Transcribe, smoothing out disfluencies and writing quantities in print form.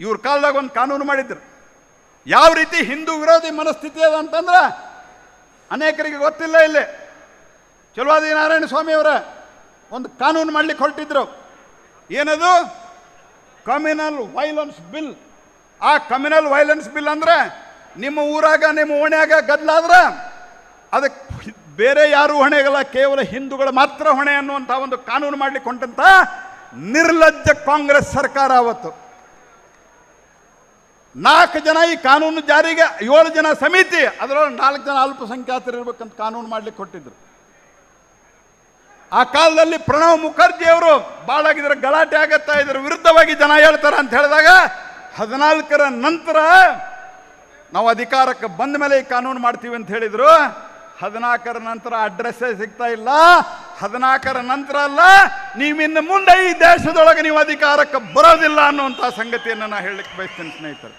ಇವ್ರ ಕಾಲದಾಗ ಒಂದು ಕಾನೂನು ಮಾಡಿದ್ರು. ಯಾವ ರೀತಿ ಹಿಂದೂ ವಿರೋಧಿ ಮನಸ್ಥಿತಿ ಅದ ಅಂತಂದ್ರೆ ಅನೇಕರಿಗೆ ಗೊತ್ತಿಲ್ಲ. ಇಲ್ಲಿ ಚಲುವಾದಿ ನಾರಾಯಣ ಸ್ವಾಮಿಯವರ ಒಂದು ಕಾನೂನು ಮಾಡಲಿಕ್ಕೆ ಹೊರಟಿದ್ರು. ಏನದು? Communal violence bill. ಆ ಕಮ್ಯುನಲ್ ವೈಲೆನ್ಸ್ ಬಿಲ್ ಅಂದರೆ ನಿಮ್ಮ ಊರಾಗ ನಿಮ್ಮ ಓಣ್ಯಾಗ ಗದ್ದಲಾದ್ರೆ ಅದಕ್ಕೆ ಬೇರೆ ಯಾರೂ ಹೊಣೆಗಲ್ಲ, ಕೇವಲ ಹಿಂದೂಗಳು ಮಾತ್ರ ಹೊಣೆ ಅನ್ನುವಂಥ ಒಂದು ಕಾನೂನು ಮಾಡಲಿಕ್ಕೆ ಹೊಂಟಂತ ನಿರ್ಲಜ್ಜ ಕಾಂಗ್ರೆಸ್ ಸರ್ಕಾರ. ಅವತ್ತು 4 ಜನ ಈ ಕಾನೂನು ಜಾರಿಗೆ, 7 ಜನ ಸಮಿತಿ, ಅದರೊಳಗೆ 4 ಜನ ಅಲ್ಪಸಂಖ್ಯಾತರು ಇರ್ಬೇಕಂತ ಕಾನೂನು ಮಾಡಲಿಕ್ಕೆ ಕೊಟ್ಟಿದ್ರು. ಆ ಕಾಲದಲ್ಲಿ ಪ್ರಣವ್ ಮುಖರ್ಜಿ ಅವರು ಭಾಳ ಇದ್ರ ಗಲಾಟೆ ಆಗತ್ತಾ, ಇದ್ರ ವಿರುದ್ಧವಾಗಿ ಜನ ಹೇಳ್ತಾರೆ ಅಂತ ಹೇಳಿದಾಗ 14ರ ನಂತರ ನಾವು ಅಧಿಕಾರಕ್ಕೆ ಬಂದ ಮೇಲೆ ಈ ಕಾನೂನು ಮಾಡ್ತೀವಿ ಅಂತ ಹೇಳಿದ್ರು. 14ರ ನಂತರ ಅಡ್ರೆಸ್ಸೇ ಸಿಗ್ತಾ ಇಲ್ಲ. 14ರ ನಂತರ ಅಲ್ಲ, ನೀವಿನ್ನು ಮುಂದೆ ಈ ದೇಶದೊಳಗೆ ನೀವು ಅಧಿಕಾರಕ್ಕೆ ಬರೋದಿಲ್ಲ ಅನ್ನುವಂಥ ಸಂಗತಿಯನ್ನು ನಾನು ಹೇಳಲಿಕ್ಕೆ ಬಯಸ್ತೇನೆ ಸ್ನೇಹಿತರೆ.